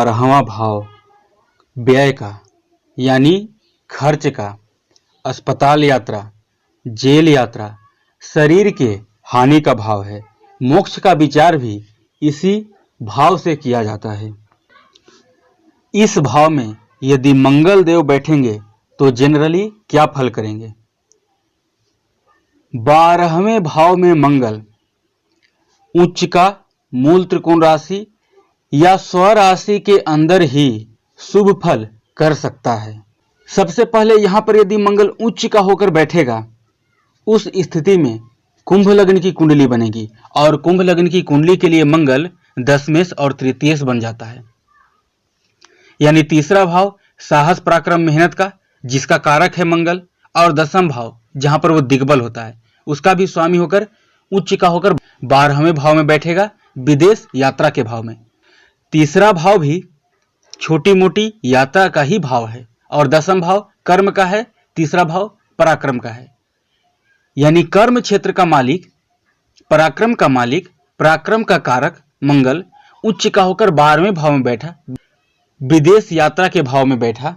12वां भाव व्यय का यानी खर्च का, अस्पताल यात्रा, जेल यात्रा, शरीर के हानि का भाव है। मोक्ष का विचार भी इसी भाव से किया जाता है। इस भाव में यदि मंगल देव बैठेंगे तो जनरली क्या फल करेंगे? 12वें भाव में मंगल उच्च का मूल त्रिकोण राशि या स्वराशि के अंदर ही शुभ फल कर सकता है। सबसे पहले यहां पर यदि मंगल उच्च का होकर बैठेगा, उस स्थिति में कुंभ लग्न की कुंडली बनेगी और कुंभ लग्न की कुंडली के लिए मंगल दशमेश और तृतीयेश बन जाता है। यानी तीसरा भाव साहस पराक्रम मेहनत का, जिसका कारक है मंगल, और दसम भाव जहां पर वो दिग्बल होता है उसका भी स्वामी होकर उच्च का होकर 12वें भाव में बैठेगा, विदेश यात्रा के भाव में। तीसरा भाव भी छोटी मोटी यात्रा का ही भाव है और दसम भाव कर्म का है, तीसरा भाव पराक्रम का है। यानी कर्म क्षेत्र का मालिक, पराक्रम का मालिक, पराक्रम का कारक मंगल उच्च का होकर 12वें भाव में बैठा, विदेश यात्रा के भाव में बैठा।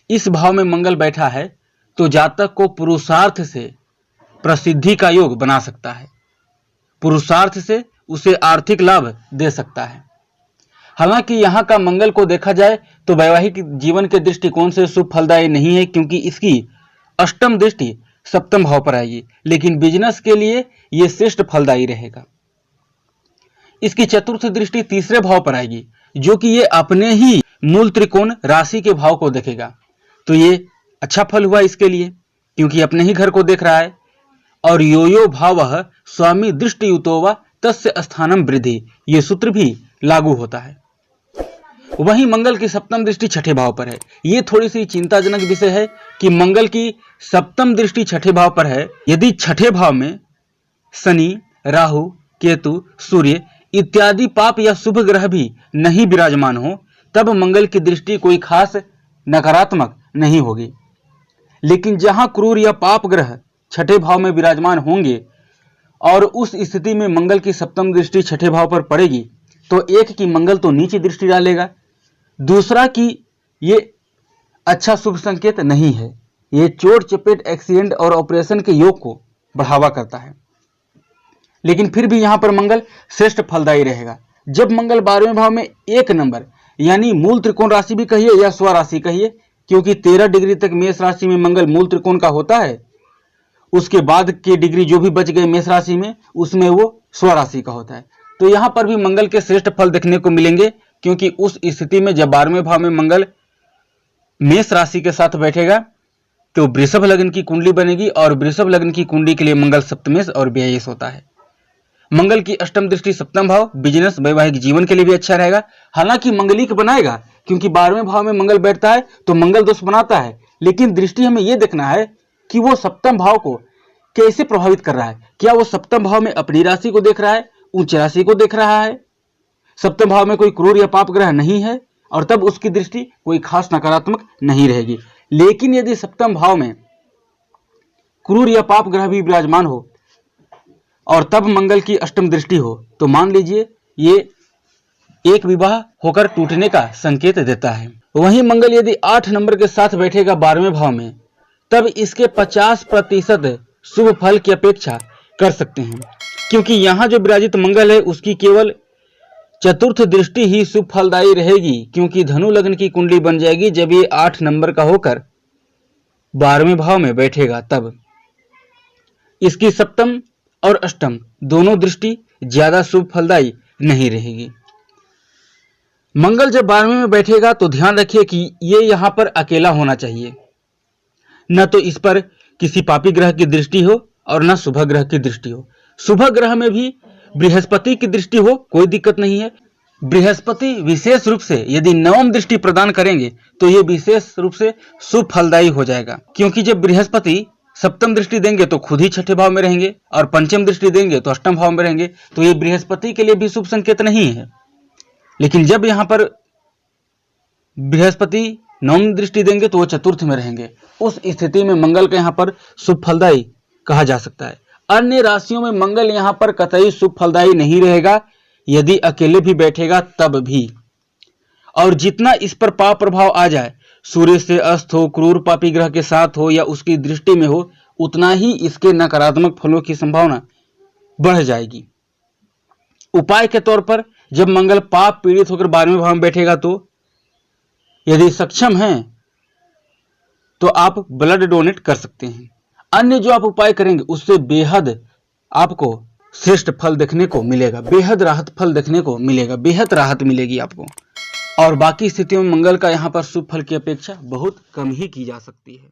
इस भाव में मंगल बैठा है तो जातक को पुरुषार्थ से प्रसिद्धि का योग बना सकता है, पुरुषार्थ से उसे आर्थिक लाभ दे सकता है। हालांकि यहाँ का मंगल को देखा जाए तो वैवाहिक जीवन के दृष्टिकोण से शुभ फलदायी नहीं है, क्योंकि इसकी अष्टम दृष्टि सप्तम भाव पर आएगी, लेकिन बिजनेस के लिए यह श्रेष्ठ फलदायी रहेगा। इसकी चतुर्थ दृष्टि तीसरे भाव पर आएगी, जो कि ये अपने ही मूल त्रिकोण राशि के भाव को देखेगा, तो ये अच्छा फल हुआ इसके लिए, क्योंकि अपने ही घर को देख रहा है। और यो यो भावः स्वामी दृष्टियुतो वा तस्य स्थानम वृद्धि, ये सूत्र भी लागू होता है। वहीं मंगल की सप्तम दृष्टि छठे भाव पर है। ये थोड़ी सी चिंताजनक विषय है कि मंगल की सप्तम दृष्टि छठे भाव पर है। यदि छठे भाव में शनि, राहु, केतु, सूर्य इत्यादि पाप या शुभ ग्रह भी नहीं विराजमान हो, तब मंगल की दृष्टि कोई खास नकारात्मक नहीं होगी। लेकिन जहां क्रूर या पाप ग्रह छठे भाव में विराजमान होंगे और उस स्थिति में मंगल की सप्तम दृष्टि छठे भाव पर पड़ेगी, तो एक की मंगल तो नीचे दृष्टि डालेगा, दूसरा की ये अच्छा शुभ संकेत नहीं है। ये चोट चपेट, एक्सीडेंट और ऑपरेशन के योग को बढ़ावा करता है। लेकिन फिर भी यहां पर मंगल श्रेष्ठ फलदायी रहेगा। जब मंगल 12वें भाव में एक नंबर यानी मूल त्रिकोण राशि भी कहिए या स्वराशि कहिए, क्योंकि 13 डिग्री तक मेष राशि में मंगल मूल त्रिकोण का होता है, उसके बाद के डिग्री जो भी बच गए मेष राशि में, उसमें वो स्वराशि का होता है। तो यहां पर भी मंगल के श्रेष्ठ फल देखने को मिलेंगे, क्योंकि उस स्थिति में जब 12वें भाव में मंगल मेष राशि के साथ बैठेगा तो वृषभ लग्न की कुंडली बनेगी, और वृषभ लग्न की कुंडली के लिए मंगल सप्तमेश और व्ययेश होता है। मंगल की अष्टम दृष्टि सप्तम भाव, बिजनेस वैवाहिक जीवन के लिए भी अच्छा रहेगा। हालांकि मंगलिक बनाएगा, क्योंकि 12वें भाव में मंगल बैठता है तो मंगल दोष बनाता है, लेकिन दृष्टि हमें यह देखना है कि वो सप्तम भाव को कैसे प्रभावित कर रहा है। क्या वो सप्तम भाव में अपनी राशि को देख रहा है, उच्च राशि को देख रहा है, सप्तम भाव में कोई क्रूर या पाप ग्रह नहीं है, और तब उसकी दृष्टि कोई खास नकारात्मक नहीं रहेगी। लेकिन यदि सप्तम भाव में क्रूर या पाप ग्रह भी विराजमान हो और तब मंगल की अष्टम दृष्टि हो, तो मान लीजिए ये एक विवाह होकर टूटने का संकेत देता है। वहीं मंगल यदि 8 नंबर के साथ बैठेगा 12वें भाव में, तब इसके 50% शुभ फल की अपेक्षा कर सकते हैं, क्योंकि यहाँ जो विराजित मंगल है उसकी केवल चतुर्थ दृष्टि ही शुभ फलदायी रहेगी, क्योंकि धनु लग्न की कुंडली बन जाएगी जब ये 8 नंबर का होकर 12वें भाव में बैठेगा। तब इसकी सप्तम और अष्टम दोनों दृष्टि ज्यादा शुभ फलदायी नहीं रहेगी। मंगल जब 12वें में बैठेगा तो ध्यान रखिए कि ये यहां पर अकेला होना चाहिए, न तो इस पर किसी पापी ग्रह की दृष्टि हो और न शुभ ग्रह की दृष्टि हो। शुभ ग्रह में भी बृहस्पति की दृष्टि हो कोई दिक्कत नहीं है। बृहस्पति विशेष रूप से यदि नवम दृष्टि प्रदान करेंगे तो ये विशेष रूप से शुभ फलदायी हो जाएगा, क्योंकि जब बृहस्पति सप्तम दृष्टि देंगे तो खुद ही छठे भाव में रहेंगे और पंचम दृष्टि देंगे तो अष्टम भाव में रहेंगे, तो ये बृहस्पति के लिए भी शुभ संकेत नहीं है। लेकिन जब यहां पर बृहस्पति नवम दृष्टि देंगे तो वो चतुर्थ में रहेंगे, उस स्थिति में मंगल का यहां पर शुभ फलदायी कहा जा सकता है। अन्य राशियों में मंगल यहां पर कतई शुभ फलदायी नहीं रहेगा, यदि अकेले भी बैठेगा तब भी। और जितना इस पर पाप प्रभाव आ जाए, सूर्य से अस्त हो, क्रूर पापी ग्रह के साथ हो या उसकी दृष्टि में हो, उतना ही इसके नकारात्मक फलों की संभावना बढ़ जाएगी। उपाय के तौर पर जब मंगल पाप पीड़ित होकर 12वें भाव में बैठेगा तो यदि सक्षम हैं तो आप ब्लड डोनेट कर सकते हैं। अन्य जो आप उपाय करेंगे उससे बेहद आपको श्रेष्ठ फल देखने को मिलेगा, बेहद राहत फल देखने को मिलेगा, बेहद राहत मिलेगी आपको। और बाकी स्थितियों में मंगल का यहाँ पर शुभ फल की अपेक्षा बहुत कम ही की जा सकती है।